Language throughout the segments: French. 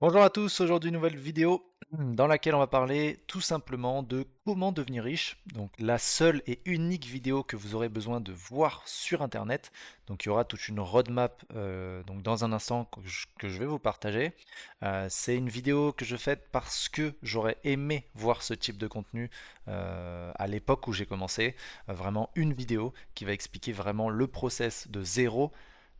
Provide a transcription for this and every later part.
Bonjour à tous, aujourd'hui nouvelle vidéo dans laquelle on va parler tout simplement de comment devenir riche. Donc la seule et unique vidéo que vous aurez besoin de voir sur internet. Donc il y aura toute une roadmap donc dans un instant que je vais vous partager. C'est une vidéo que je fais parce que j'aurais aimé voir ce type de contenu à l'époque où j'ai commencé. Vraiment une vidéo qui va expliquer vraiment le process de zéro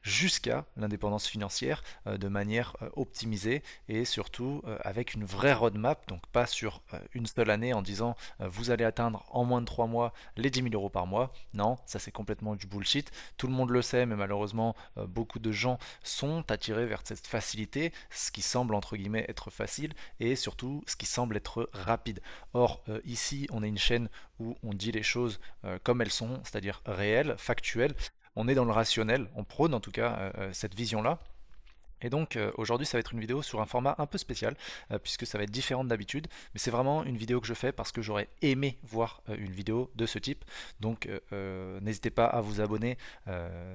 jusqu'à l'indépendance financière de manière optimisée et surtout avec une vraie roadmap, donc pas sur une seule année en disant vous allez atteindre en moins de 3 mois les 10 000 euros par mois. Non, ça c'est complètement du bullshit. Tout le monde le sait, mais malheureusement beaucoup de gens sont attirés vers cette facilité, ce qui semble entre guillemets être facile et surtout ce qui semble être rapide. Or ici on a une chaîne où on dit les choses comme elles sont, c'est-à-dire réelles, factuelles. On est dans le rationnel, on prône en tout cas cette vision-là. Et donc aujourd'hui ça va être une vidéo sur un format un peu spécial puisque ça va être différent d'habitude, mais c'est vraiment une vidéo que je fais parce que j'aurais aimé voir une vidéo de ce type. Donc n'hésitez pas à vous abonner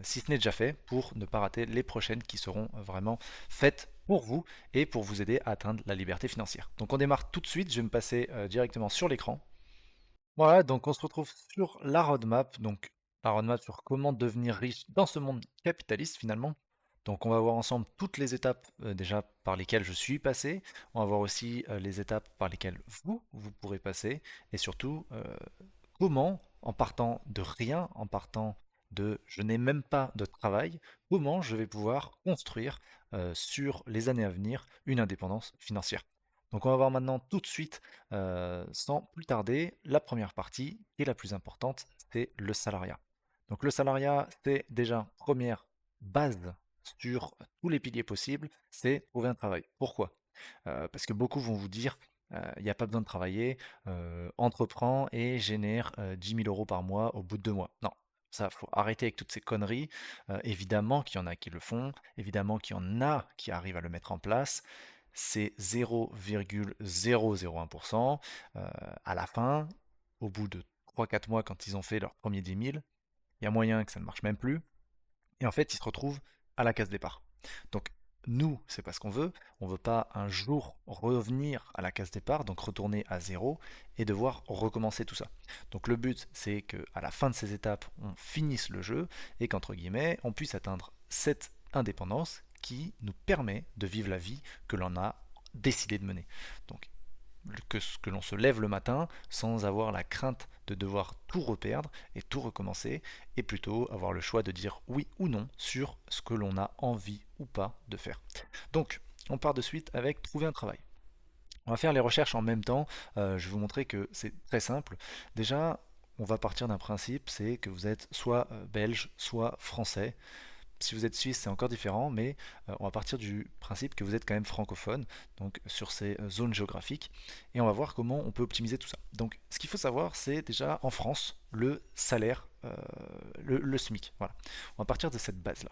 si ce n'est déjà fait pour ne pas rater les prochaines qui seront vraiment faites pour vous et pour vous aider à atteindre la liberté financière. Donc on démarre tout de suite, je vais me passer directement sur l'écran. Voilà, donc on se retrouve sur la roadmap, donc la roadmap sur comment devenir riche dans ce monde capitaliste finalement. Donc on va voir ensemble toutes les étapes déjà par lesquelles je suis passé, on va voir aussi les étapes par lesquelles vous pourrez passer, et surtout comment, en partant de rien, en partant de je n'ai même pas de travail, comment je vais pouvoir construire sur les années à venir une indépendance financière. Donc on va voir maintenant tout de suite, sans plus tarder, la première partie qui est la plus importante, c'est le salariat. Donc le salariat, c'est déjà première base sur tous les piliers possibles, c'est trouver un travail. Pourquoi? Parce que beaucoup vont vous dire, il n'y a pas besoin de travailler, entreprends et génère 10 000 euros par mois au bout de 2 mois. Non, ça, faut arrêter avec toutes ces conneries. Évidemment qu'il y en a qui le font, évidemment qu'il y en a qui arrivent à le mettre en place. C'est 0,001%. À la fin, au bout de 3 4 mois, quand ils ont fait leur premier 10 000, il y a moyen que ça ne marche même plus. Et en fait, ils se retrouvent à la case départ. Donc, nous, c'est pas ce qu'on veut. On veut pas un jour revenir à la case départ, donc retourner à zéro et devoir recommencer tout ça. Donc, le but, c'est que à la fin de ces étapes, on finisse le jeu et qu'entre guillemets, on puisse atteindre cette indépendance qui nous permet de vivre la vie que l'on a décidé de mener. Donc, que l'on se lève le matin sans avoir la crainte de devoir tout reperdre et tout recommencer, et plutôt avoir le choix de dire oui ou non sur ce que l'on a envie ou pas de faire. Donc, on part de suite avec trouver un travail. On va faire les recherches en même temps. Je vais vous montrer que c'est très simple. Déjà, on va partir d'un principe, c'est que vous êtes soit belge, soit français. Si vous êtes suisse, c'est encore différent, mais on va partir du principe que vous êtes quand même francophone, donc sur ces zones géographiques, et on va voir comment on peut optimiser tout ça. Donc, ce qu'il faut savoir, c'est déjà en France le salaire, le SMIC. Voilà. On va partir de cette base-là,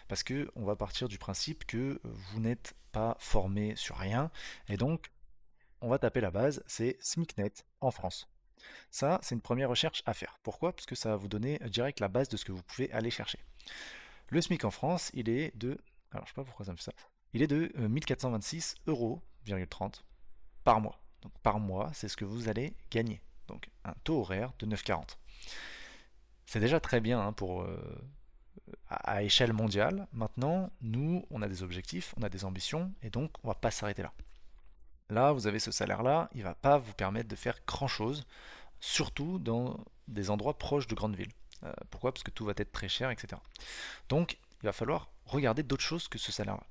parce que on va partir du principe que vous n'êtes pas formé sur rien, et donc on va taper la base, c'est SMICnet en France. Ça, c'est une première recherche à faire. Pourquoi? Parce que ça va vous donner direct la base de ce que vous pouvez aller chercher. Le SMIC en France, il est de. Alors, je sais pas pourquoi ça me fait ça. Il est de 1426 euros, par mois. Donc, par mois, c'est ce que vous allez gagner. Donc, un taux horaire de 9,40. C'est déjà très bien hein, pour, à échelle mondiale. Maintenant, nous, on a des objectifs, on a des ambitions, et donc, on va pas s'arrêter là. Là, vous avez ce salaire-là, il va pas vous permettre de faire grand-chose, surtout dans des endroits proches de grandes villes. Pourquoi? Parce que tout va être très cher, etc. Donc, il va falloir regarder d'autres choses que ce salaire-là.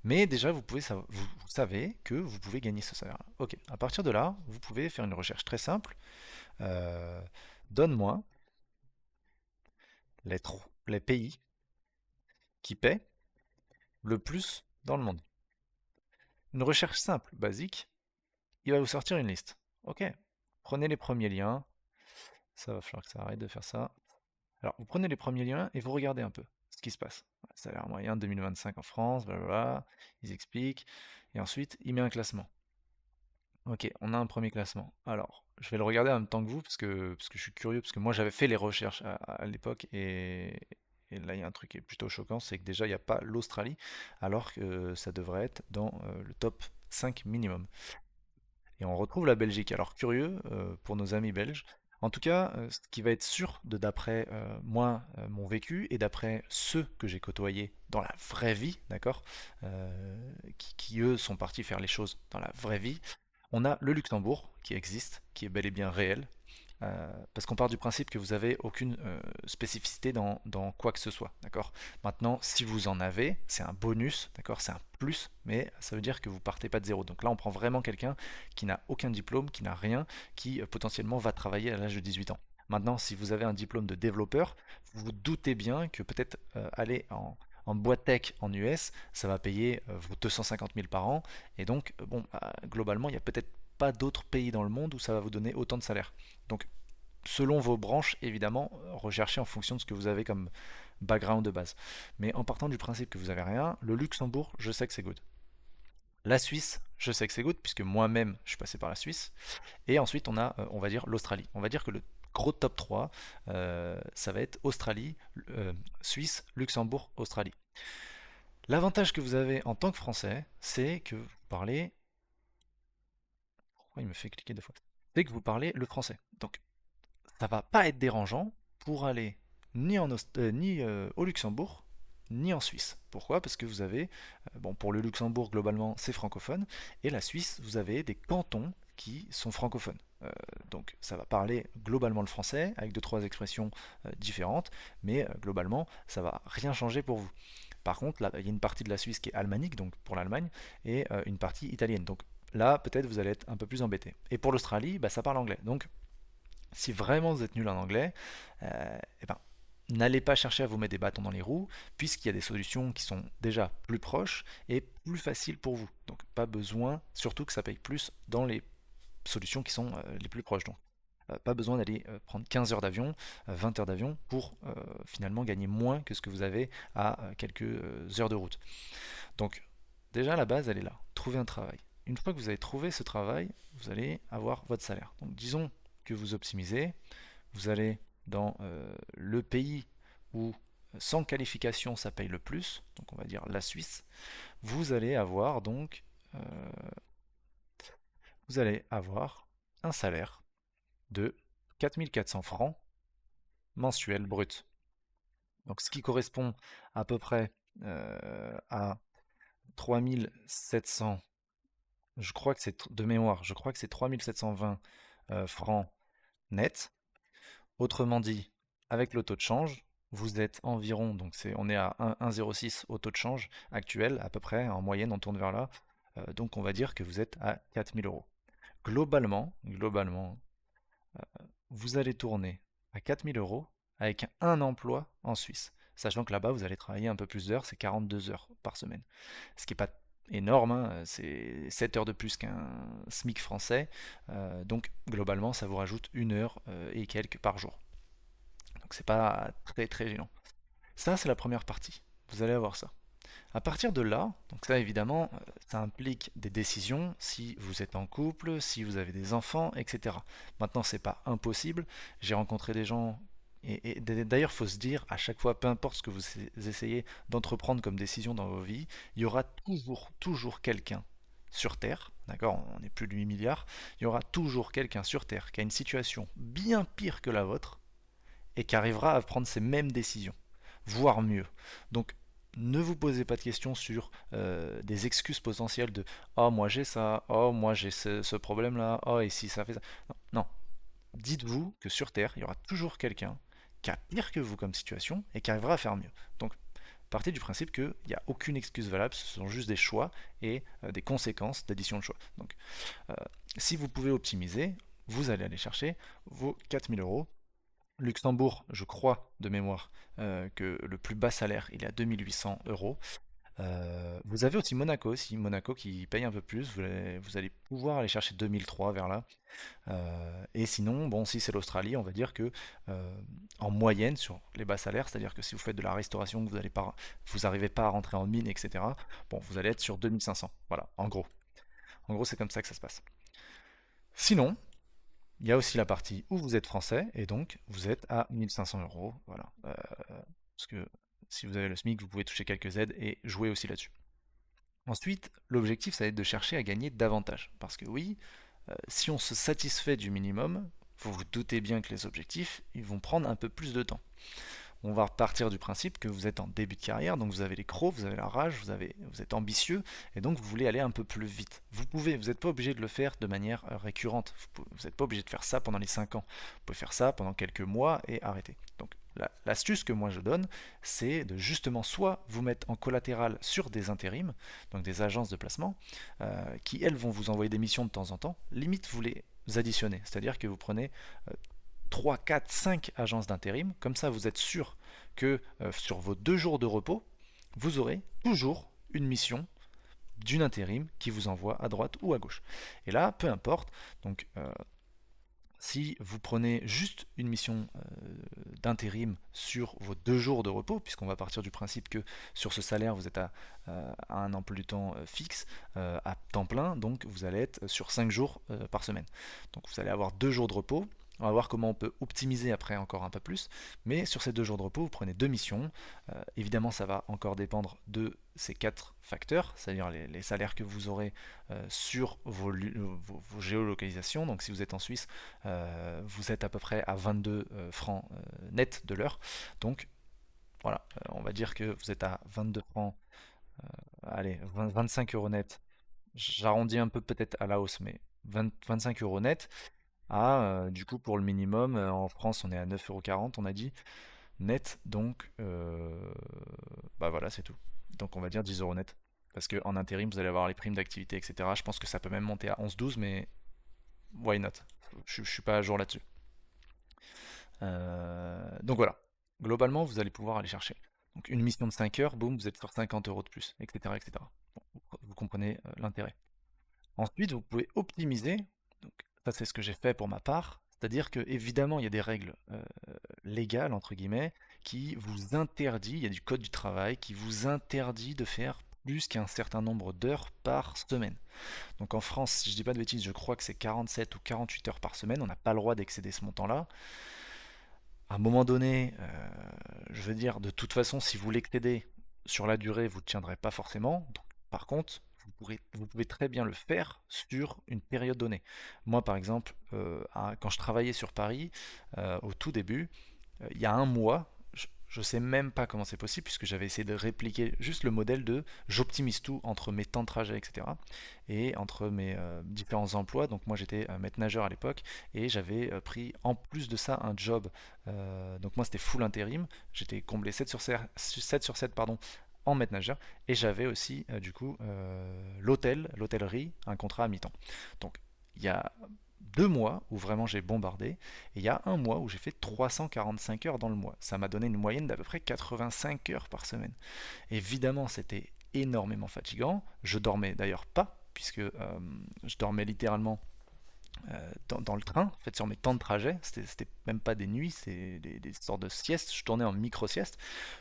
Mais déjà, vous savez que vous pouvez gagner ce salaire-là. Ok, à partir de là, vous pouvez faire une recherche très simple. Euh, Donne-moi les pays qui paient le plus dans le monde. Une recherche simple, basique, il va vous sortir une liste. Ok, prenez les premiers liens. Ça va falloir que ça arrête de faire ça. Alors, vous prenez les premiers liens et vous regardez un peu ce qui se passe. Salaire moyen 2025 en France, blablabla. Ils expliquent. Et ensuite, il met un classement. Ok, on a un premier classement. Alors, je vais le regarder en même temps que vous parce que je suis curieux, parce que moi j'avais fait les recherches à l'époque et là il y a un truc qui est plutôt choquant, c'est que déjà il n'y a pas l'Australie, alors que ça devrait être dans le top 5 minimum. Et on retrouve la Belgique. Alors curieux pour nos amis belges. En tout cas, ce qui va être sûr de d'après moi, mon vécu, et d'après ceux que j'ai côtoyés dans la vraie vie, d'accord, qui eux sont partis faire les choses dans la vraie vie, on a le Luxembourg qui existe, qui est bel et bien réel, parce qu'on part du principe que vous n'avez aucune spécificité dans quoi que ce soit, d'accord? Maintenant, si vous en avez, c'est un bonus, d'accord? C'est un plus, mais ça veut dire que vous partez pas de zéro. Donc là, on prend vraiment quelqu'un qui n'a aucun diplôme, qui n'a rien, qui potentiellement va travailler à l'âge de 18 ans. Maintenant, si vous avez un diplôme de développeur, vous vous doutez bien que peut-être aller en boîte tech en US, ça va payer vos 250 000 par an, et donc, bon, globalement, il y a peut-être pas d'autres pays dans le monde où ça va vous donner autant de salaire. Donc, selon vos branches, évidemment, recherchez en fonction de ce que vous avez comme background de base. Mais en partant du principe que vous avez rien, le Luxembourg, je sais que c'est good. La Suisse, je sais que c'est good, puisque moi-même, je suis passé par la Suisse. Et ensuite, on a, on va dire, l'Australie. On va dire que le gros top 3, ça va être Australie, Suisse, Luxembourg, Australie. L'avantage que vous avez en tant que Français, c'est que vous parlez... Pourquoi il me fait cliquer deux fois? C'est que vous parlez le français. Donc, ça va pas être dérangeant pour aller ni au Luxembourg, ni en Suisse. Pourquoi? Parce que vous avez, bon, pour le Luxembourg, globalement, c'est francophone, et la Suisse, vous avez des cantons qui sont francophones. Donc ça va parler globalement le français, avec deux, trois expressions différentes, mais globalement, ça va rien changer pour vous. Par contre, là, il y a une partie de la Suisse qui est alémanique, donc pour l'Allemagne, et une partie italienne. Donc là, peut-être vous allez être un peu plus embêté. Et pour l'Australie, bah, ça parle anglais. Donc si vraiment vous êtes nul en anglais, eh ben, n'allez pas chercher à vous mettre des bâtons dans les roues, puisqu'il y a des solutions qui sont déjà plus proches et plus faciles pour vous. Donc pas besoin, surtout que ça paye plus dans les solutions qui sont les plus proches. Donc pas besoin d'aller prendre 15 heures d'avion, 20 heures d'avion pour finalement gagner moins que ce que vous avez à quelques heures de route. Donc déjà la base elle est là, trouver un travail. Une fois que vous avez trouvé ce travail, vous allez avoir votre salaire. Donc disons que vous optimisez, vous allez dans le pays où sans qualification ça paye le plus, donc on va dire la Suisse, vous allez avoir donc euh, vous allez avoir un salaire de 4 400 francs mensuels brut. Donc ce qui correspond à peu près à 3700, je crois que c'est de mémoire, je crois que c'est 3720 francs net. Autrement dit, avec le taux de change, vous êtes environ, donc on est à 1,06 au taux de change actuel, à peu près, en moyenne, on tourne vers là. Donc on va dire que vous êtes à 4000 euros. Globalement, vous allez tourner à 4000 euros avec un emploi en Suisse. Sachant que là-bas, vous allez travailler un peu plus d'heures, c'est 42 heures par semaine. Ce qui n'est pas énorme, hein, c'est 7 heures de plus qu'un SMIC français. Donc globalement, ça vous rajoute une heure et quelques par jour. Donc c'est pas très très gênant. Ça, c'est la première partie. Vous allez avoir ça. À partir de là, donc ça évidemment, ça implique des décisions si vous êtes en couple, si vous avez des enfants, etc. Maintenant, c'est pas impossible. J'ai rencontré des gens, et d'ailleurs, il faut se dire, à chaque fois, peu importe ce que vous essayez d'entreprendre comme décision dans vos vies, il y aura toujours quelqu'un sur Terre, d'accord, on est plus de 8 milliards, il y aura toujours quelqu'un sur Terre qui a une situation bien pire que la vôtre, et qui arrivera à prendre ces mêmes décisions, voire mieux. Donc ne vous posez pas de questions sur des excuses potentielles de oh moi j'ai ça, oh moi j'ai ce problème là, oh et si ça fait ça. Non, non. Dites-vous que sur Terre, il y aura toujours quelqu'un qui a pire que vous comme situation et qui arrivera à faire mieux. Donc partez du principe qu'il n'y a aucune excuse valable, ce sont juste des choix et des conséquences d'addition de choix. Donc euh, si vous pouvez optimiser, vous allez aller chercher vos 4000 euros. Luxembourg, je crois de mémoire que le plus bas salaire il est à 2800 euros. Vous avez aussi Monaco qui paye un peu plus, vous allez pouvoir aller chercher 2003 vers là. Et sinon, bon, si c'est l'Australie, on va dire que en moyenne sur les bas salaires, c'est-à-dire que si vous faites de la restauration, que vous n'arrivez pas à rentrer en mine, etc., bon, vous allez être sur 2500. Voilà, en gros. En gros, c'est comme ça que ça se passe. Sinon, il y a aussi la partie où vous êtes français et donc vous êtes à 1500 euros. Voilà. Parce que si vous avez le SMIC, vous pouvez toucher quelques aides et jouer aussi là-dessus. Ensuite, l'objectif, ça va être de chercher à gagner davantage. Parce que oui, si on se satisfait du minimum, vous vous doutez bien que les objectifs, ils vont prendre un peu plus de temps. On va partir du principe que vous êtes en début de carrière, donc vous avez les crocs, vous avez la rage, vous êtes ambitieux, et donc vous voulez aller un peu plus vite. Vous n'êtes pas obligé de le faire de manière récurrente. Vous n'êtes pas obligé de faire ça pendant les 5 ans. Vous pouvez faire ça pendant quelques mois et arrêter. Donc l'astuce que moi je donne, c'est de justement soit vous mettre en collatéral sur des intérims, donc des agences de placement, qui elles vont vous envoyer des missions de temps en temps, limite vous les additionnez, c'est-à-dire que vous prenez 3, 4, 5 agences d'intérim. Comme ça, vous êtes sûr que sur vos 2 jours de repos, vous aurez toujours une mission d'une intérim qui vous envoie à droite ou à gauche. Et là, peu importe. Donc, si vous prenez juste une mission d'intérim sur vos 2 jours de repos, puisqu'on va partir du principe que sur ce salaire, vous êtes à un emploi du temps fixe, à temps plein, donc vous allez être sur 5 jours par semaine. Donc vous allez avoir 2 jours de repos. On va voir comment on peut optimiser après encore un peu plus. Mais sur ces 2 jours de repos, vous prenez 2 missions. Évidemment, ça va encore dépendre de ces 4 facteurs, c'est-à-dire les salaires que vous aurez sur vos géolocalisations. Donc si vous êtes en Suisse, vous êtes à peu près à 22 francs net de l'heure. Donc voilà, on va dire que vous êtes à 22 francs, allez, 25 euros net. J'arrondis un peu peut-être à la hausse, mais 25 euros net. Ah, du coup, pour le minimum, en France, on est à 9,40 € on a dit, net, donc, bah voilà, c'est tout. Donc, on va dire 10 € net. Parce qu'en intérim, vous allez avoir les primes d'activité, etc. Je pense que ça peut même monter à 11-12, mais why not? Je suis pas à jour là-dessus. Donc voilà. Globalement, vous allez pouvoir aller chercher. Donc, une mission de 5 heures, boum, vous êtes sur 50 € de plus, etc., etc. Bon, vous comprenez l'intérêt. Ensuite, vous pouvez optimiser. Donc, ça, c'est ce que j'ai fait pour ma part. C'est-à-dire que, évidemment, il y a des règles légales, entre guillemets, qui vous interdit, il y a du code du travail, qui vous interdit de faire plus qu'un certain nombre d'heures par semaine. Donc en France, si je dis pas de bêtises, je crois que c'est 47 ou 48 heures par semaine, on n'a pas le droit d'excéder ce montant-là. À un moment donné, je veux dire, de toute façon, si vous l'excédez sur la durée, vous ne tiendrez pas forcément. Donc, par contre, vous pouvez très bien le faire sur une période donnée. Moi, par exemple, quand je travaillais sur Paris, au tout début, il y a un mois, je ne sais même pas comment c'est possible, puisque j'avais essayé de répliquer juste le modèle de j'optimise tout entre mes temps de trajet, etc. et entre mes différents emplois. Donc moi j'étais maître nageur à l'époque et j'avais pris en plus de ça un job. Donc moi c'était full intérim. J'étais comblé 7 sur 7 pardon, en maître nageur et j'avais aussi du coup l'hôtellerie, un contrat à mi-temps. Donc il y a 2 mois où vraiment j'ai bombardé, et il y a un mois où j'ai fait 345 heures dans le mois. Ça m'a donné une moyenne d'à peu près 85 heures par semaine. Évidemment, c'était énormément fatigant. Je dormais d'ailleurs pas, puisque je dormais littéralement dans le train, en fait sur mes temps de trajet, c'était même pas des nuits, c'est des sortes de siestes, je tournais en micro-sieste.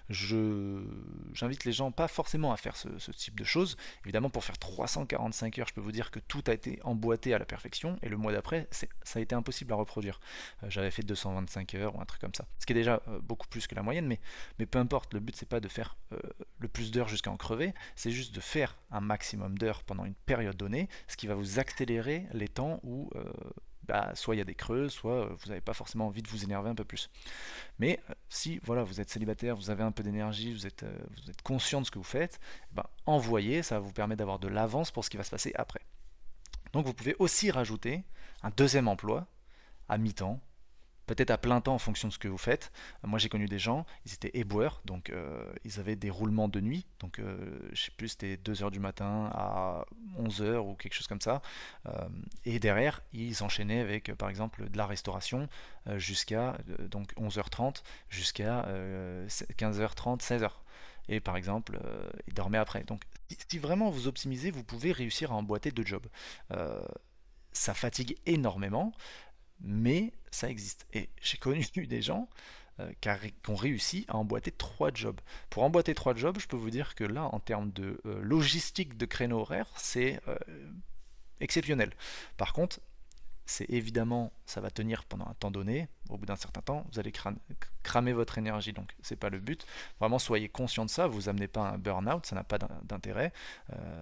J'invite les gens pas forcément à faire ce type de choses. Évidemment, pour faire 345 heures, je peux vous dire que tout a été emboîté à la perfection, et le mois d'après, ça a été impossible à reproduire. J'avais fait 225 heures ou un truc comme ça, ce qui est déjà beaucoup plus que la moyenne, mais peu importe, le but c'est pas de faire le plus d'heures jusqu'à en crever, c'est juste de faire un maximum d'heures pendant une période donnée, ce qui va vous accélérer les temps où bah, soit il y a des creux, soit vous n'avez pas forcément envie de vous énerver un peu plus. Mais si voilà, vous êtes célibataire, vous avez un peu d'énergie, vous êtes conscient de ce que vous faites, ben, envoyez, ça va vous permettre d'avoir de l'avance pour ce qui va se passer après. Donc vous pouvez aussi rajouter un deuxième emploi à mi-temps, peut-être à plein temps en fonction de ce que vous faites. Moi j'ai connu des gens, ils étaient éboueurs, donc ils avaient des roulements de nuit, donc je sais plus, c'était 2 heures du matin à 11 heures ou quelque chose comme ça. Et derrière, ils enchaînaient avec par exemple de la restauration jusqu'à donc 11h30 jusqu'à 15h30, 16h. Et par exemple, ils dormaient après. Donc si vraiment vous optimisez, vous pouvez réussir à emboîter 2 jobs. Euh, Ça fatigue énormément, mais ça existe. Et j'ai connu des gens qui ont réussi à emboîter 3 jobs. Pour emboîter 3 jobs, je peux vous dire que là, en termes de logistique de créneau horaire, c'est exceptionnel. Par contre, c'est évidemment, ça va tenir pendant un temps donné. Au bout d'un certain temps, vous allez cramer votre énergie, donc c'est pas le but. Vraiment, soyez conscient de ça. Vous amenez pas à un burn-out, ça n'a pas d'intérêt.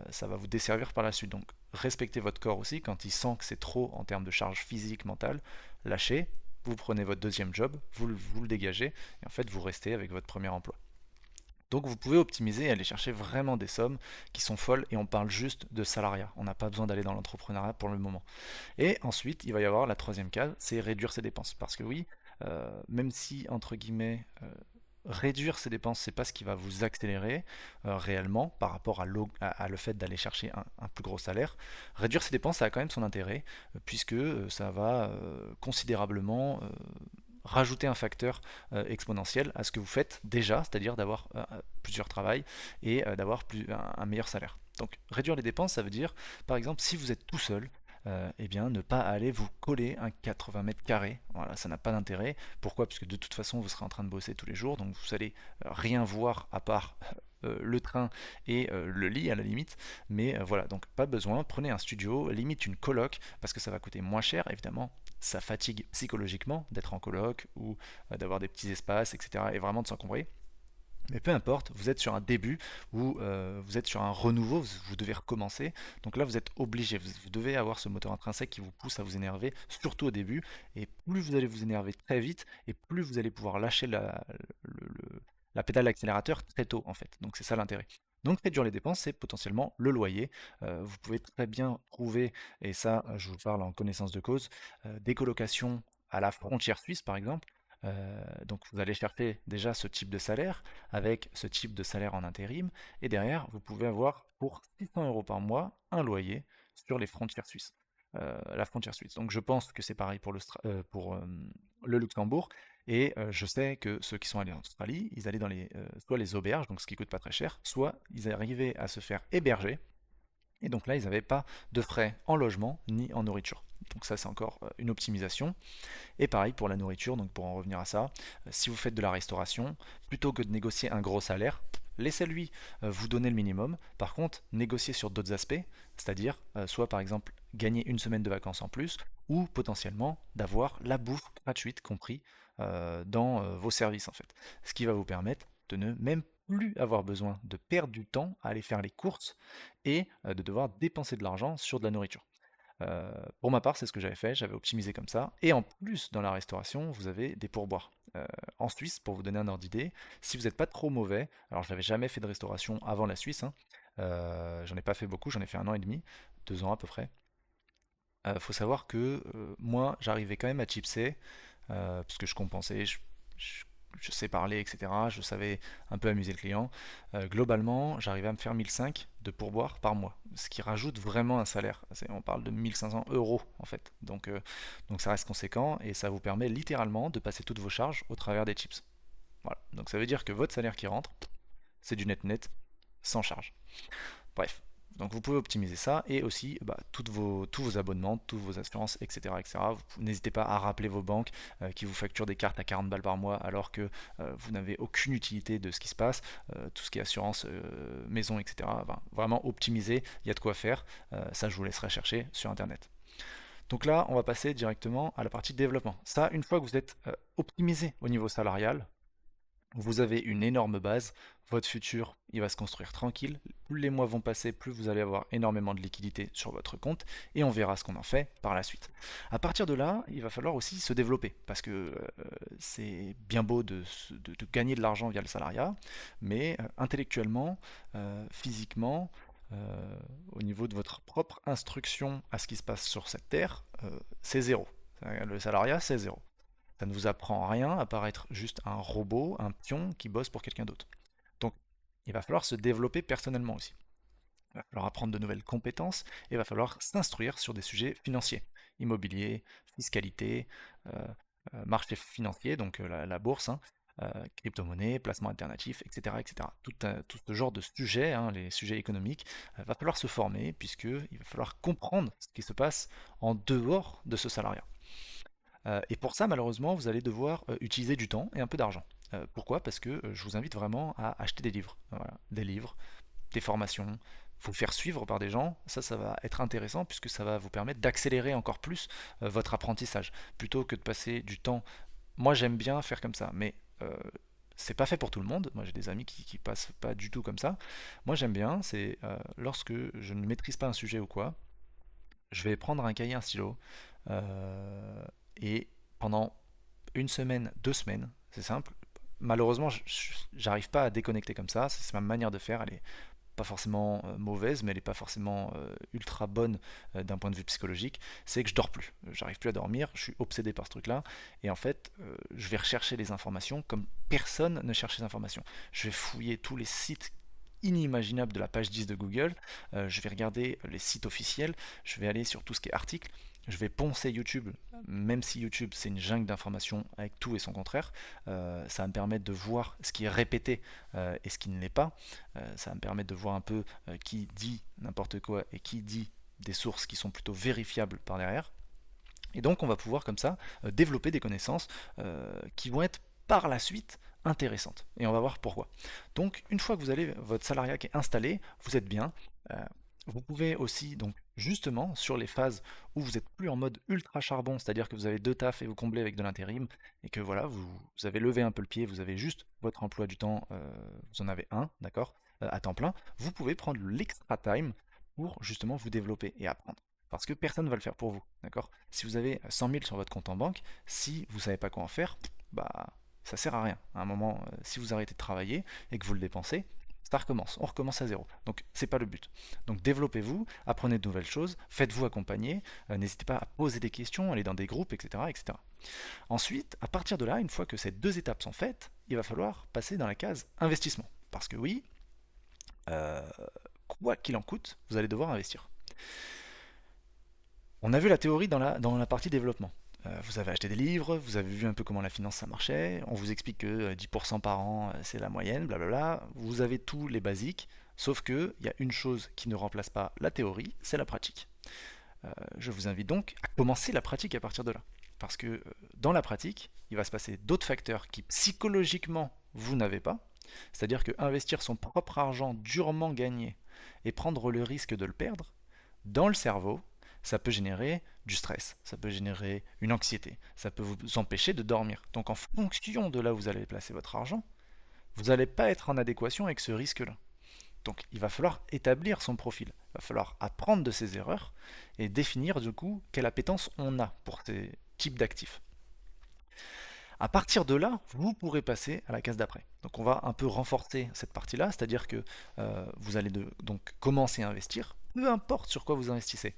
Ça va vous desservir par la suite. Donc, respectez votre corps aussi. Quand il sent que c'est trop en termes de charge physique, mentale, lâchez. Vous prenez votre deuxième job, vous le dégagez, et en fait, vous restez avec votre premier emploi. Donc vous pouvez optimiser et aller chercher vraiment des sommes qui sont folles et on parle juste de salariat. On n'a pas besoin d'aller dans l'entrepreneuriat pour le moment. Et ensuite, il va y avoir la troisième case, c'est réduire ses dépenses. Parce que oui, même si, entre guillemets, réduire ses dépenses, c'est pas ce qui va vous accélérer réellement par rapport à le fait d'aller chercher un plus gros salaire. Réduire ses dépenses, ça a quand même son intérêt, puisque ça va considérablement rajouter un facteur exponentiel à ce que vous faites déjà, c'est-à-dire d'avoir plusieurs travails et d'avoir un meilleur salaire. Donc réduire les dépenses, ça veut dire, par exemple, si vous êtes tout seul, eh bien, ne pas aller vous coller un 80 mètres carrés. Voilà, ça n'a pas d'intérêt. Pourquoi? Parce que de toute façon, vous serez en train de bosser tous les jours, donc vous allez rien voir à part le train et le lit à la limite. Mais voilà, donc pas besoin. Prenez un studio, limite une coloc, parce que ça va coûter moins cher, évidemment. Ça fatigue psychologiquement d'être en coloc ou d'avoir des petits espaces, etc. et vraiment de s'encombrer. Mais peu importe, vous êtes sur un début ou vous êtes sur un renouveau, vous devez recommencer. Donc là, vous êtes obligé, vous devez avoir ce moteur intrinsèque qui vous pousse à vous énerver, surtout au début. Et plus vous allez vous énerver très vite, et plus vous allez pouvoir lâcher la pédale d'accélérateur très tôt, en fait. Donc c'est ça l'intérêt. Donc réduire les dépenses, c'est potentiellement le loyer. Vous pouvez très bien trouver, et ça, je vous parle en connaissance de cause, des colocations à la frontière suisse, par exemple. Donc vous allez chercher déjà ce type de salaire avec ce type de salaire en intérim et derrière vous pouvez avoir pour 600 euros par mois un loyer sur les frontières suisses. La frontière suisse. Donc je pense que c'est pareil pour le Luxembourg et je sais que ceux qui sont allés en Australie, ils allaient dans soit les auberges, donc ce qui coûte pas très cher, soit ils arrivaient à se faire héberger et donc là ils n'avaient pas de frais en logement ni en nourriture. Donc ça c'est encore une optimisation. Et pareil pour la nourriture, donc pour en revenir à ça, si vous faites de la restauration, plutôt que de négocier un gros salaire, laissez-lui vous donner le minimum. Par contre, négociez sur d'autres aspects, c'est-à-dire soit par exemple gagner une semaine de vacances en plus, ou potentiellement d'avoir la bouffe gratuite compris dans vos services en fait. Ce qui va vous permettre de ne même plus avoir besoin de perdre du temps à aller faire les courses et de devoir dépenser de l'argent sur de la nourriture. Pour ma part, c'est ce que j'avais fait, j'avais optimisé comme ça. Et en plus, dans la restauration, vous avez des pourboires. En Suisse, pour vous donner un ordre d'idée, si vous n'êtes pas trop mauvais, alors je n'avais jamais fait de restauration avant la Suisse, hein, j'en ai pas fait beaucoup, j'en ai fait 1 an et demi, 2 ans à peu près. Faut savoir que moi, j'arrivais quand même à chipser, parce que je compensais, je sais parler, etc. Je savais un peu amuser le client. Globalement, j'arrivais à me faire 1005 de pourboire par mois, ce qui rajoute vraiment un salaire. On parle de 1500 euros en fait. Donc ça reste conséquent et ça vous permet littéralement de passer toutes vos charges au travers des chips. Voilà. Donc ça veut dire que votre salaire qui rentre, c'est du net sans charge. Bref, donc vous pouvez optimiser ça et aussi tous vos abonnements, toutes vos assurances, etc. etc. N'hésitez pas à rappeler vos banques qui vous facturent des cartes à 40 balles par mois alors que vous n'avez aucune utilité de ce qui se passe, tout ce qui est assurance, maison, etc. Enfin, vraiment optimiser, il y a de quoi faire. Ça, je vous laisserai chercher sur Internet. Donc là, on va passer directement à la partie développement. Ça, une fois que vous êtes optimisé au niveau salarial, vous avez une énorme base, votre futur, il va se construire tranquille. Plus les mois vont passer, plus vous allez avoir énormément de liquidités sur votre compte et on verra ce qu'on en fait par la suite. À partir de là, il va falloir aussi se développer parce que c'est bien beau de gagner de l'argent via le salariat, mais intellectuellement, physiquement, au niveau de votre propre instruction à ce qui se passe sur cette terre, c'est zéro. Le salariat, c'est zéro. Ça ne vous apprend rien à part être juste un robot, un pion qui bosse pour quelqu'un d'autre. Donc, il va falloir se développer personnellement aussi. Il va falloir apprendre de nouvelles compétences et il va falloir s'instruire sur des sujets financiers, immobilier, fiscalité, marché financier, donc la bourse, hein, crypto-monnaie, placement alternatif, etc. etc. Tout ce genre de sujets, hein, les sujets économiques, va falloir se former puisqu'il va falloir comprendre ce qui se passe en dehors de ce salariat. Et pour ça, malheureusement, vous allez devoir utiliser du temps et un peu d'argent. Pourquoi? Parce que je vous invite vraiment à acheter des livres. Voilà. Des livres, des formations, vous faire suivre par des gens, ça va être intéressant puisque ça va vous permettre d'accélérer encore plus votre apprentissage. Plutôt que de passer du temps. Moi, j'aime bien faire comme ça, mais c'est pas fait pour tout le monde. Moi, j'ai des amis qui passent pas du tout comme ça. Moi, j'aime bien, c'est lorsque je ne maîtrise pas un sujet ou quoi, je vais prendre un cahier, un stylo, euh, et pendant une semaine, 2 semaines, c'est simple. Malheureusement, j'arrive pas à déconnecter comme ça. C'est ma manière de faire. Elle est pas forcément mauvaise, mais elle est pas forcément ultra bonne d'un point de vue psychologique. C'est que je dors plus. J'arrive plus à dormir. Je suis obsédé par ce truc-là. Et en fait, je vais rechercher les informations comme personne ne cherche les informations. Je vais fouiller tous les sites inimaginable de la page 10 de Google. Je vais regarder les sites officiels, je vais aller sur tout ce qui est articles, je vais poncer YouTube, même si YouTube c'est une jungle d'informations avec tout et son contraire. Ça va me permettre de voir ce qui est répété et ce qui ne l'est pas. Ça va me permettre de voir un peu qui dit n'importe quoi et qui dit des sources qui sont plutôt vérifiables par derrière. Et donc on va pouvoir comme ça développer des connaissances qui vont être par la suite intéressantes. Et on va voir pourquoi. Donc une fois que vous avez votre salariat qui est installé, vous êtes bien. euh, vous pouvez aussi, donc justement, sur les phases où vous n'êtes plus en mode ultra charbon, c'est-à-dire que vous avez deux tafs et vous comblez avec de l'intérim, et que voilà, vous avez levé un peu le pied, vous avez juste votre emploi du temps, vous en avez un, d'accord, à temps plein, vous pouvez prendre l'extra time pour justement vous développer et apprendre. Parce que personne ne va le faire pour vous, d'accord? Si vous avez 100 000 sur votre compte en banque, si vous ne savez pas quoi en faire, bah ça sert à rien. À un moment, si vous arrêtez de travailler et que vous le dépensez, ça recommence, on recommence à zéro. Donc c'est pas le but. Donc développez-vous, apprenez de nouvelles choses, faites-vous accompagner, n'hésitez pas à poser des questions, aller dans des groupes, etc., etc. Ensuite, à partir de là, une fois que ces deux étapes sont faites, il va falloir passer dans la case investissement. Parce que oui, euh, quoi qu'il en coûte, vous allez devoir investir. On a vu la théorie dans la partie développement. Vous avez acheté des livres, vous avez vu un peu comment la finance ça marchait, on vous explique que 10% par an c'est la moyenne, blablabla. Vous avez tous les basiques, sauf qu'il y a une chose qui ne remplace pas la théorie, c'est la pratique. Je vous invite donc à commencer la pratique à partir de là. Parce que dans la pratique, il va se passer d'autres facteurs qui psychologiquement vous n'avez pas. C'est-à-dire que investir son propre argent durement gagné et prendre le risque de le perdre, dans le cerveau, ça peut générer du stress, ça peut générer une anxiété, ça peut vous empêcher de dormir. Donc en fonction de là où vous allez placer votre argent, vous n'allez pas être en adéquation avec ce risque-là. Donc il va falloir établir son profil, il va falloir apprendre de ses erreurs et définir du coup quelle appétence on a pour ces types d'actifs. À partir de là, vous pourrez passer à la case d'après. Donc on va un peu renforcer cette partie-là, c'est-à-dire que vous allez donc commencer à investir, peu importe sur quoi vous investissez.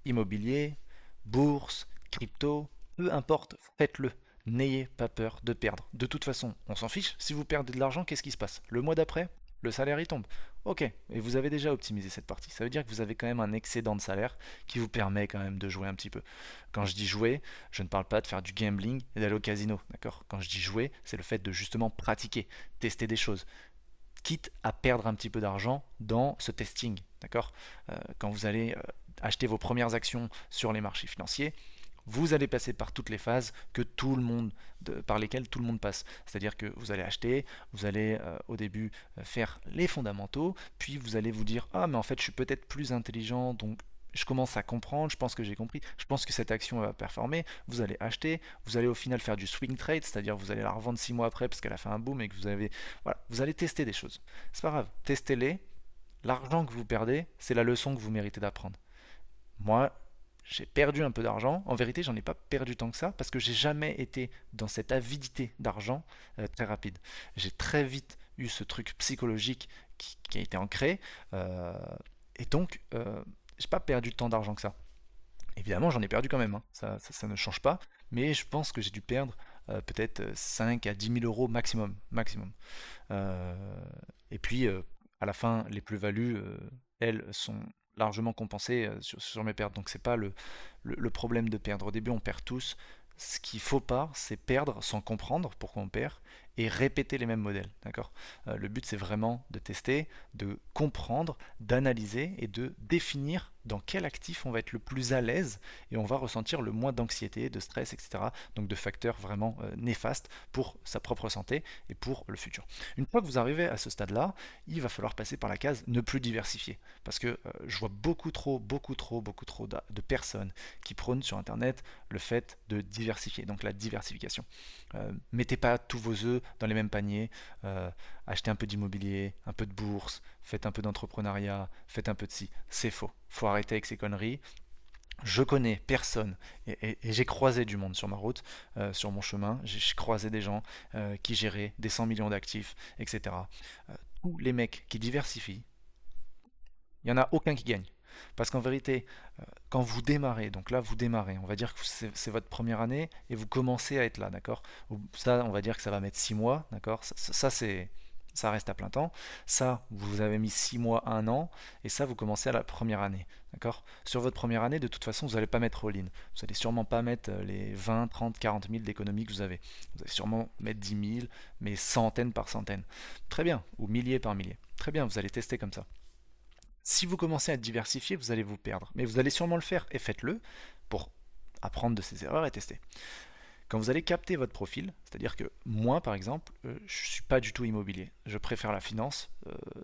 Immobilier, bourse, crypto, peu importe, faites-le. N'ayez pas peur de perdre. De toute façon, on s'en fiche. Si vous perdez de l'argent, qu'est-ce qui se passe? Le mois d'après, le salaire il tombe. Ok, et vous avez déjà optimisé cette partie. Ça veut dire que vous avez quand même un excédent de salaire qui vous permet quand même de jouer un petit peu. Quand je dis jouer, je ne parle pas de faire du gambling et d'aller au casino, d'accord? Quand je dis jouer, c'est le fait de justement pratiquer, tester des choses, quitte à perdre un petit peu d'argent dans ce testing, d'accord? Quand vous allez acheter vos premières actions sur les marchés financiers, vous allez passer par toutes les phases que tout le monde, par lesquelles tout le monde passe. C'est-à-dire que vous allez acheter, vous allez au début faire les fondamentaux, puis vous allez vous dire ah mais en fait je suis peut-être plus intelligent donc je commence à comprendre, je pense que j'ai compris, je pense que cette action va performer, vous allez acheter, vous allez au final faire du swing trade, c'est-à-dire vous allez la revendre 6 mois après parce qu'elle a fait un boom et que vous avez voilà, vous allez tester des choses. C'est pas grave, testez-les. L'argent que vous perdez, c'est la leçon que vous méritez d'apprendre. Moi, j'ai perdu un peu d'argent. En vérité, j'en ai pas perdu tant que ça parce que j'ai jamais été dans cette avidité d'argent très rapide. J'ai très vite eu ce truc psychologique qui a été ancré et donc j'ai pas perdu tant d'argent que ça. Évidemment, j'en ai perdu quand même, hein. Ça ne change pas, mais je pense que j'ai dû perdre peut-être 5 à 10 000 euros maximum. Maximum. Euh, et puis, à la fin, les plus-values, elles, sont largement compensées sur mes pertes. Donc, c'est pas le problème de perdre. Au début, on perd tous. Ce qu'il faut pas, c'est perdre sans comprendre pourquoi on perd et répéter les mêmes modèles, d'accord? Le but c'est vraiment de tester, de comprendre, d'analyser et de définir dans quel actif on va être le plus à l'aise et on va ressentir le moins d'anxiété, de stress, etc. Donc de facteurs vraiment néfastes pour sa propre santé et pour le futur. Une fois que vous arrivez à ce stade-là, il va falloir passer par la case ne plus diversifier. Parce que je vois beaucoup trop de personnes qui prônent sur Internet le fait de diversifier, donc la diversification. Mettez pas tous vos œufs dans les mêmes paniers, achetez un peu d'immobilier, un peu de bourse, faites un peu d'entrepreneuriat, faites un peu de ci. C'est faux. Faut arrêter avec ces conneries. Je connais personne et j'ai croisé du monde sur ma route, sur mon chemin. J'ai croisé des gens qui géraient des 100 millions d'actifs, etc. Tous les mecs qui diversifient, il n'y en a aucun qui gagne. Parce qu'en vérité, quand vous démarrez, donc là vous démarrez, on va dire que c'est votre première année et vous commencez à être là, d'accord? Ça, on va dire que ça va mettre 6 mois, d'accord? Ça reste à plein temps. Ça, vous avez mis 6 mois, 1 an, et ça, vous commencez à la première année, d'accord? Sur votre première année, de toute façon, vous n'allez pas mettre all-in. Vous n'allez sûrement pas mettre les 20, 30, 40 000 d'économies que vous avez. Vous allez sûrement mettre 10 000, mais centaines par centaines. Très bien, ou milliers par milliers. Très bien, vous allez tester comme ça. Si vous commencez à diversifier, vous allez vous perdre. Mais vous allez sûrement le faire et faites-le pour apprendre de ces erreurs et tester. Quand vous allez capter votre profil, c'est-à-dire que moi par exemple, je ne suis pas du tout immobilier. Je préfère la finance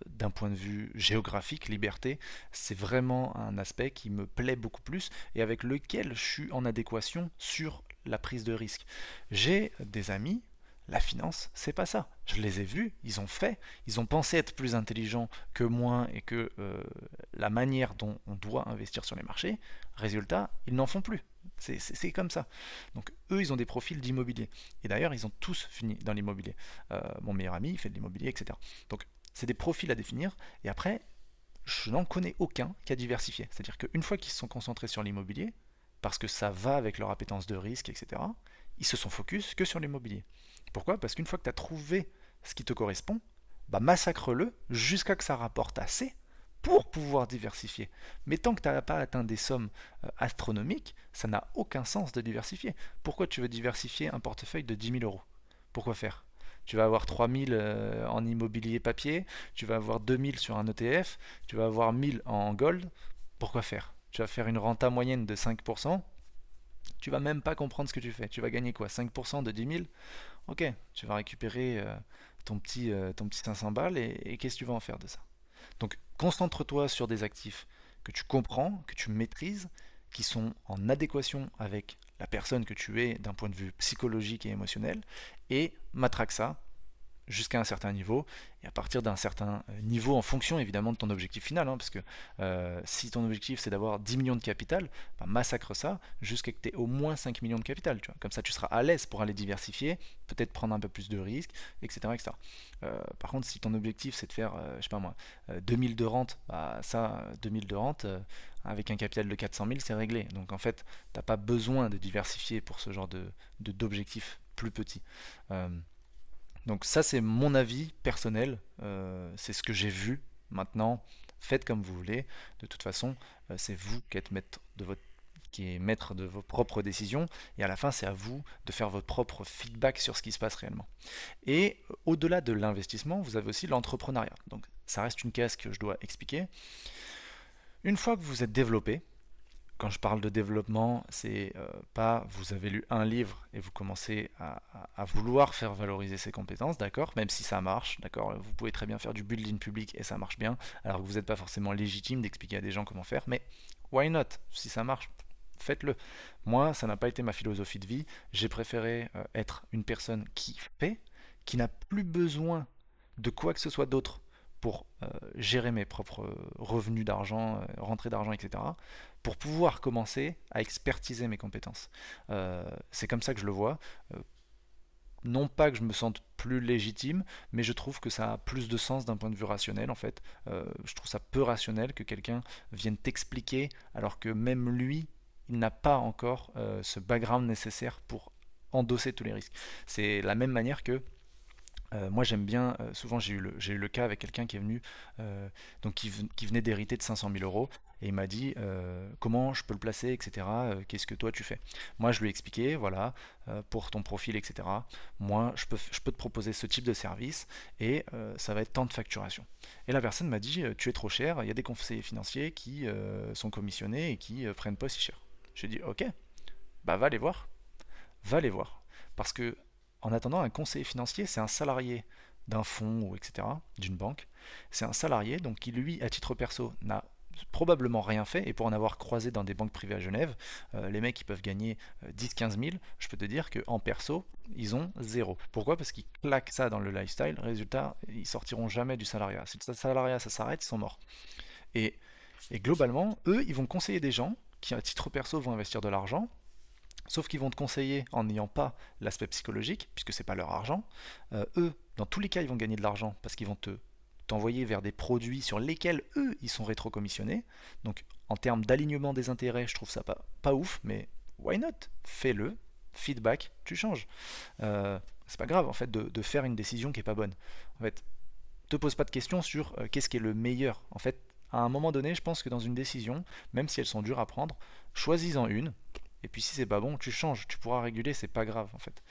d'un point de vue géographique, liberté. C'est vraiment un aspect qui me plaît beaucoup plus et avec lequel je suis en adéquation sur la prise de risque. J'ai des amis. La finance, c'est pas ça. Je les ai vus, ils ont fait, ils ont pensé être plus intelligents que moi et que la manière dont on doit investir sur les marchés. Résultat, ils n'en font plus. C'est comme ça. Donc eux, ils ont des profils d'immobilier. Et d'ailleurs, ils ont tous fini dans l'immobilier. Mon meilleur ami, il fait de l'immobilier, etc. Donc c'est des profils à définir. Et après, je n'en connais aucun qui a diversifié. C'est-à-dire qu'une fois qu'ils se sont concentrés sur l'immobilier, parce que ça va avec leur appétence de risque, etc., ils se sont focus que sur l'immobilier. Pourquoi? Parce qu'une fois que tu as trouvé ce qui te correspond, bah massacre-le jusqu'à que ça rapporte assez pour pouvoir diversifier. Mais tant que tu n'as pas atteint des sommes astronomiques, ça n'a aucun sens de diversifier. Pourquoi tu veux diversifier un portefeuille de 10 000 euros? Pourquoi faire? Tu vas avoir 3 000 en immobilier papier, tu vas avoir 2 000 sur un ETF, tu vas avoir 1 000 en gold. Pourquoi faire? Tu vas faire une renta moyenne de 5%, tu vas même pas comprendre ce que tu fais. Tu vas gagner quoi? 5% de 10 000? Ok, tu vas récupérer ton petit 500 balles et qu'est-ce que tu vas en faire de ça? Donc concentre-toi sur des actifs que tu comprends, que tu maîtrises, qui sont en adéquation avec la personne que tu es d'un point de vue psychologique et émotionnel, et matraque ça jusqu'à un certain niveau, et à partir d'un certain niveau, en fonction évidemment de ton objectif final, hein, parce que si ton objectif c'est d'avoir 10 millions de capital, bah, massacre ça jusqu'à que tu aies au moins 5 millions de capital, tu vois. Comme ça tu seras à l'aise pour aller diversifier, peut-être prendre un peu plus de risques, etc. etc. Par contre, si ton objectif c'est de faire, je sais pas moi, 2000 de rente, bah, ça, 2000 de rente, avec un capital de 400 000, c'est réglé. Donc en fait, t'as pas besoin de diversifier pour ce genre d'objectifs plus petits. Donc ça c'est mon avis personnel, c'est ce que j'ai vu. Maintenant, faites comme vous voulez. De toute façon, c'est vous qui êtes maître de vos propres décisions, et à la fin c'est à vous de faire votre propre feedback sur ce qui se passe réellement. Et au-delà de l'investissement, vous avez aussi l'entrepreneuriat. Donc ça reste une case que je dois expliquer. Une fois que vous êtes développé, quand je parle de développement, c'est pas vous avez lu un livre et vous commencez à vouloir faire valoriser ses compétences, d'accord? Même si ça marche, d'accord? Vous pouvez très bien faire du building public et ça marche bien, alors que vous n'êtes pas forcément légitime d'expliquer à des gens comment faire, mais why not? Si ça marche, faites-le. Moi, ça n'a pas été ma philosophie de vie. J'ai préféré être une personne qui fait, qui n'a plus besoin de quoi que ce soit d'autre pour gérer mes propres revenus d'argent, rentrées d'argent, etc., pour pouvoir commencer à expertiser mes compétences. C'est comme ça que je le vois. Non pas que je me sente plus légitime, mais je trouve que ça a plus de sens d'un point de vue rationnel en fait. Je trouve ça peu rationnel que quelqu'un vienne t'expliquer alors que même lui, il n'a pas encore ce background nécessaire pour endosser tous les risques. C'est la même manière que moi j'aime bien, souvent j'ai eu le cas avec quelqu'un qui est venu, donc qui venait d'hériter de 500 000 euros. et il m'a dit comment je peux le placer, etc. Qu'est-ce que toi tu fais? Moi je lui ai expliqué, voilà, pour ton profil, etc. Moi je peux te proposer ce type de service et ça va être tant de facturation. Et la personne m'a dit tu es trop cher, il y a des conseillers financiers qui sont commissionnés et qui prennent pas si cher. J'ai dit ok, bah va les voir. Parce que en attendant, un conseiller financier, c'est un salarié d'un fonds ou etc., d'une banque. C'est un salarié donc qui lui, à titre perso, n'a probablement rien fait, et pour en avoir croisé dans des banques privées à Genève, les mecs ils peuvent gagner 10-15 000, je peux te dire qu'en perso, ils ont zéro. Pourquoi? Parce qu'ils claquent ça dans le lifestyle, résultat, ils sortiront jamais du salariat. Si le salariat ça s'arrête, ils sont morts. Et, et globalement, eux, ils vont conseiller des gens qui, à titre perso, vont investir de l'argent, sauf qu'ils vont te conseiller en n'ayant pas l'aspect psychologique, puisque c'est pas leur argent. Eux, dans tous les cas, ils vont gagner de l'argent parce qu'ils vont t'envoyer vers des produits sur lesquels eux, ils sont rétrocommissionnés. Donc, en termes d'alignement des intérêts, je trouve ça pas ouf, mais why not? Fais-le, feedback, tu changes. C'est pas grave, en fait, de faire une décision qui est pas bonne. En fait, te pose pas de questions sur qu'est-ce qui est le meilleur. En fait, à un moment donné, je pense que dans une décision, même si elles sont dures à prendre, choisis-en une. Et puis si c'est pas bon, tu changes, tu pourras réguler, c'est pas grave en fait.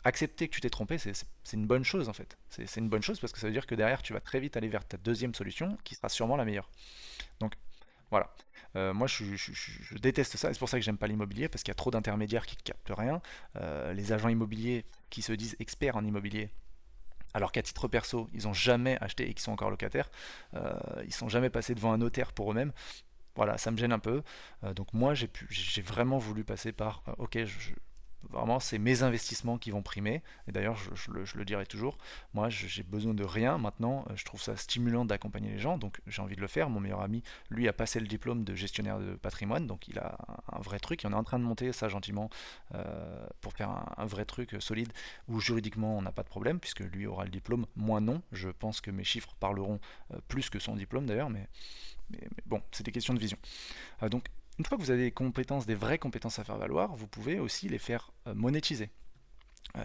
Accepter que tu t'es trompé, c'est une bonne chose en fait. C'est une bonne chose parce que ça veut dire que derrière, tu vas très vite aller vers ta deuxième solution qui sera sûrement la meilleure. Donc voilà. Moi, je déteste ça, et c'est pour ça que j'aime pas l'immobilier, parce qu'il y a trop d'intermédiaires qui captent rien. Les agents immobiliers qui se disent experts en immobilier, alors qu'à titre perso, ils n'ont jamais acheté et qui sont encore locataires, ils sont jamais passés devant un notaire pour eux-mêmes. Voilà, ça me gêne un peu. Donc moi, j'ai vraiment voulu passer par, ok, vraiment, c'est mes investissements qui vont primer. Et d'ailleurs, je le dirai toujours. Moi, j'ai besoin de rien. Maintenant, je trouve ça stimulant d'accompagner les gens, donc j'ai envie de le faire. Mon meilleur ami, lui, a passé le diplôme de gestionnaire de patrimoine, donc il a un vrai truc. Et on est en train de monter ça gentiment pour faire un vrai truc solide où juridiquement on n'a pas de problème, puisque lui aura le diplôme, moi non. Je pense que mes chiffres parleront plus que son diplôme d'ailleurs, mais bon, c'est des questions de vision. Donc, une fois que vous avez des compétences, des vraies compétences à faire valoir, vous pouvez aussi les faire monétiser.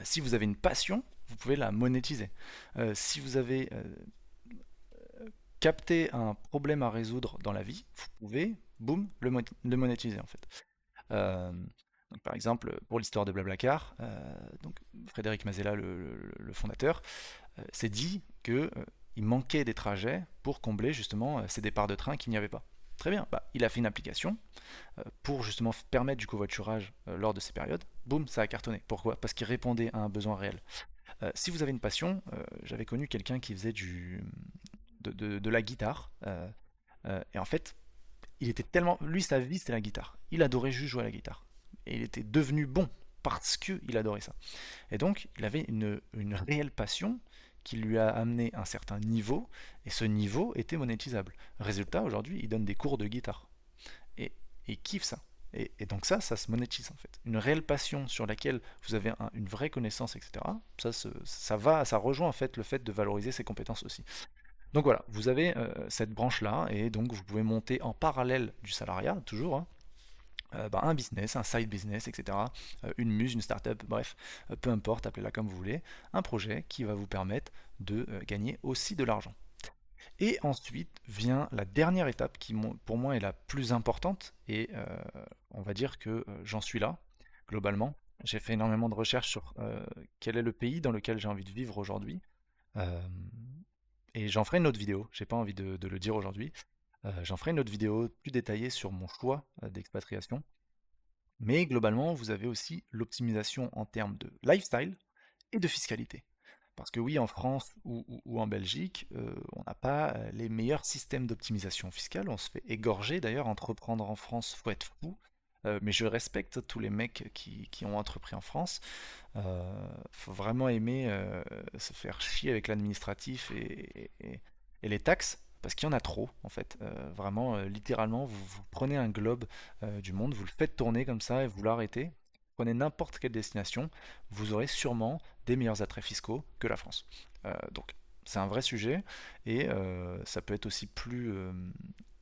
Si vous avez une passion, vous pouvez la monétiser. Si vous avez capté un problème à résoudre dans la vie, vous pouvez, boum, le monétiser en fait. Euh, donc, par exemple, pour l'histoire de Blablacar, donc Frédéric Mazella, le fondateur, s'est dit que il manquait des trajets pour combler justement ces départs de train qu'il n'y avait pas. Très bien, bah, il a fait une application pour justement permettre du covoiturage lors de ces périodes. Boum, ça a cartonné. Pourquoi? Parce qu'il répondait à un besoin réel. Si vous avez une passion, j'avais connu quelqu'un qui faisait de la guitare, et en fait, il était tellement... Lui, sa vie, c'était la guitare. Il adorait juste jouer à la guitare. Et il était devenu bon parce qu'il adorait ça. Et donc, il avait une réelle passion qui lui a amené un certain niveau, et ce niveau était monétisable. Résultat, aujourd'hui, il donne des cours de guitare. Et il kiffe ça. Et donc ça se monétise en fait. Une réelle passion sur laquelle vous avez une vraie connaissance, etc. Ça rejoint en fait le fait de valoriser ses compétences aussi. Donc voilà, vous avez cette branche-là, et donc vous pouvez monter en parallèle du salariat, toujours, hein, un business, un side business, etc. Une muse, une startup, bref, peu importe, appelez-la comme vous voulez, un projet qui va vous permettre de gagner aussi de l'argent. Et ensuite vient la dernière étape qui pour moi est la plus importante, et on va dire que j'en suis là, globalement. J'ai fait énormément de recherches sur quel est le pays dans lequel j'ai envie de vivre aujourd'hui. Euh, et j'en ferai une autre vidéo, j'ai pas envie de le dire aujourd'hui. J'en ferai une autre vidéo plus détaillée sur mon choix d'expatriation. Mais globalement, vous avez aussi l'optimisation en termes de lifestyle et de fiscalité. Parce que oui, en France ou en Belgique, on n'a pas les meilleurs systèmes d'optimisation fiscale. On se fait égorger. D'ailleurs, entreprendre en France, faut être fou. Mais je respecte tous les mecs qui ont entrepris en France. Faut vraiment aimer se faire chier avec l'administratif et les taxes, parce qu'il y en a trop en fait. Vraiment, littéralement, vous prenez un globe du monde, vous le faites tourner comme ça et vous l'arrêtez. Prenez n'importe quelle destination, vous aurez sûrement des meilleurs attraits fiscaux que la France. Donc c'est un vrai sujet, et ça peut être aussi plus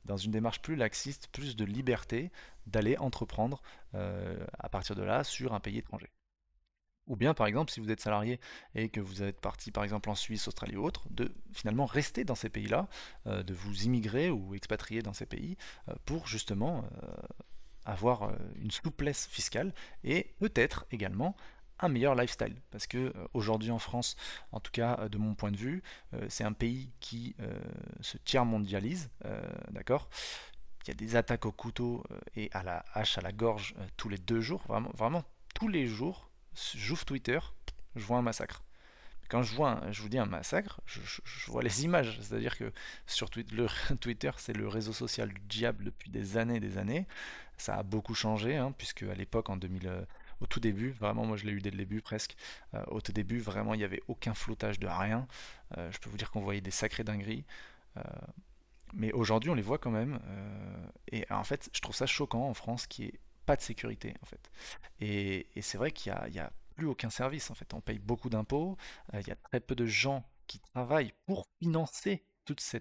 dans une démarche plus laxiste, plus de liberté d'aller entreprendre à partir de là sur un pays étranger. Ou bien par exemple si vous êtes salarié et que vous êtes parti par exemple en Suisse, Australie ou autre, de finalement rester dans ces pays-là, de vous immigrer ou expatrier dans ces pays pour justement avoir une souplesse fiscale et peut-être également un meilleur lifestyle. Parce que aujourd'hui en France, en tout cas de mon point de vue, c'est un pays qui se tiers-mondialise, d'accord? Il y a des attaques au couteau et à la hache à la gorge tous les 2 jours, vraiment, vraiment tous les jours. J'ouvre Twitter, je vois un massacre. Quand je vous dis un massacre, je vois les images. C'est-à-dire que sur Twitter, c'est le réseau social du diable depuis des années et des années. Ça a beaucoup changé, hein, puisque à l'époque, en 2000, au tout début, vraiment, moi je l'ai eu dès le début presque. Au tout début, vraiment, il n'y avait aucun floutage de rien. Je peux vous dire qu'on voyait des sacrées dingueries. Euh, mais aujourd'hui, on les voit quand même. Et en fait, je trouve ça choquant en France qu'il n'y ait pas de sécurité, en fait. Et c'est vrai il y a plus aucun service, en fait. On paye beaucoup d'impôts. Il y a très peu de gens qui travaillent pour financer toute ce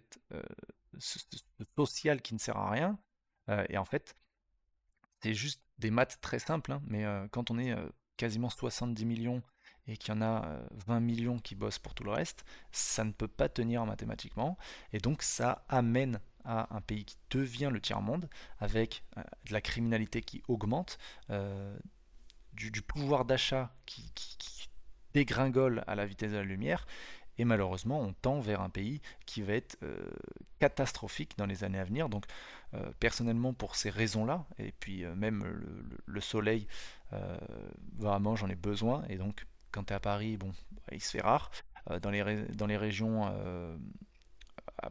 social qui ne sert à rien. Et en fait, c'est juste des maths très simples, hein, mais quand on est quasiment 70 millions et qu'il y en a 20 millions qui bossent pour tout le reste, ça ne peut pas tenir mathématiquement. Et donc ça amène à un pays qui devient le tiers-monde, avec de la criminalité qui augmente, euh, du pouvoir d'achat qui dégringole à la vitesse de la lumière, et malheureusement, on tend vers un pays qui va être catastrophique dans les années à venir. Donc, personnellement, pour ces raisons-là, et puis même le soleil, euh, vraiment, j'en ai besoin. Et donc, quand tu es à Paris, bon, il se fait rare. Dans les régions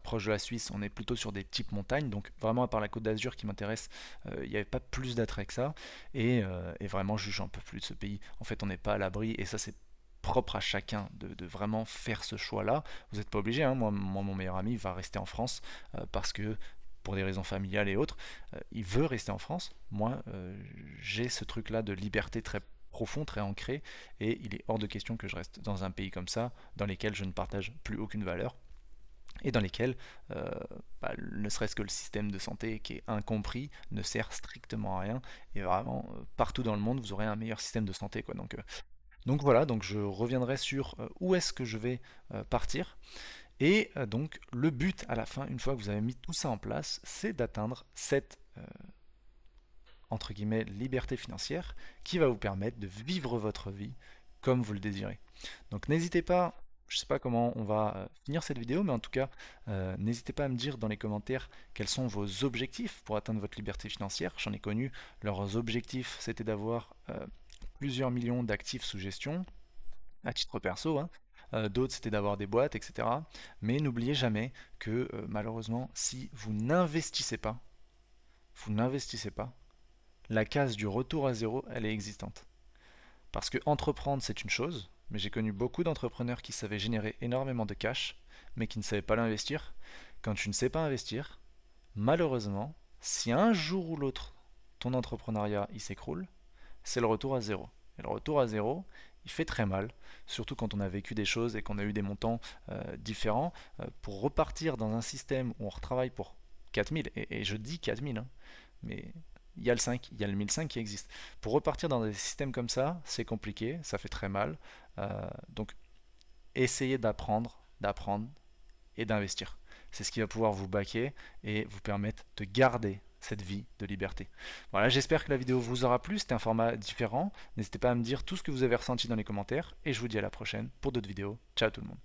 proches de la Suisse, on est plutôt sur des types montagnes. Donc, vraiment, à part la Côte d'Azur qui m'intéresse, il n'y avait pas plus d'attrait que ça. Et vraiment, je juge un peu plus de ce pays. En fait, on n'est pas à l'abri. Et ça, c'est propre à chacun de vraiment faire ce choix-là. Vous n'êtes pas obligé, hein. Moi, mon meilleur ami va rester en France parce que pour des raisons familiales et autres, il veut rester en France. Moi, j'ai ce truc-là de liberté très profond, très ancré, et il est hors de question que je reste dans un pays comme ça, dans lequel je ne partage plus aucune valeur, et dans lesquels, ne serait-ce que le système de santé qui est incompris, ne sert strictement à rien, et vraiment, partout dans le monde, vous aurez un meilleur système de santé, quoi. Donc voilà, donc je reviendrai sur où est-ce que je vais partir. Et donc le but à la fin, une fois que vous avez mis tout ça en place, c'est d'atteindre cette entre guillemets liberté financière qui va vous permettre de vivre votre vie comme vous le désirez. Donc n'hésitez pas, je ne sais pas comment on va finir cette vidéo, mais en tout cas, n'hésitez pas à me dire dans les commentaires quels sont vos objectifs pour atteindre votre liberté financière. J'en ai connu, leurs objectifs c'était d'avoir plusieurs millions d'actifs sous gestion, à titre perso, hein. D'autres c'était d'avoir des boîtes, etc. Mais n'oubliez jamais que malheureusement, si vous n'investissez pas, la case du retour à zéro, elle est existante. Parce que entreprendre, c'est une chose, mais j'ai connu beaucoup d'entrepreneurs qui savaient générer énormément de cash, mais qui ne savaient pas l'investir. Quand tu ne sais pas investir, malheureusement, si un jour ou l'autre, ton entrepreneuriat il s'écroule, c'est le retour à zéro. Et le retour à zéro, il fait très mal, surtout quand on a vécu des choses et qu'on a eu des montants différents. Pour repartir dans un système où on retravaille pour 4000, et je dis 4000, hein, mais il y a le 5, il y a le 1005 qui existe. Pour repartir dans des systèmes comme ça, c'est compliqué, ça fait très mal. Donc essayez d'apprendre et d'investir. C'est ce qui va pouvoir vous baquer et vous permettre de garder cette vie de liberté. Voilà, j'espère que la vidéo vous aura plu, c'était un format différent. N'hésitez pas à me dire tout ce que vous avez ressenti dans les commentaires et je vous dis à la prochaine pour d'autres vidéos. Ciao tout le monde.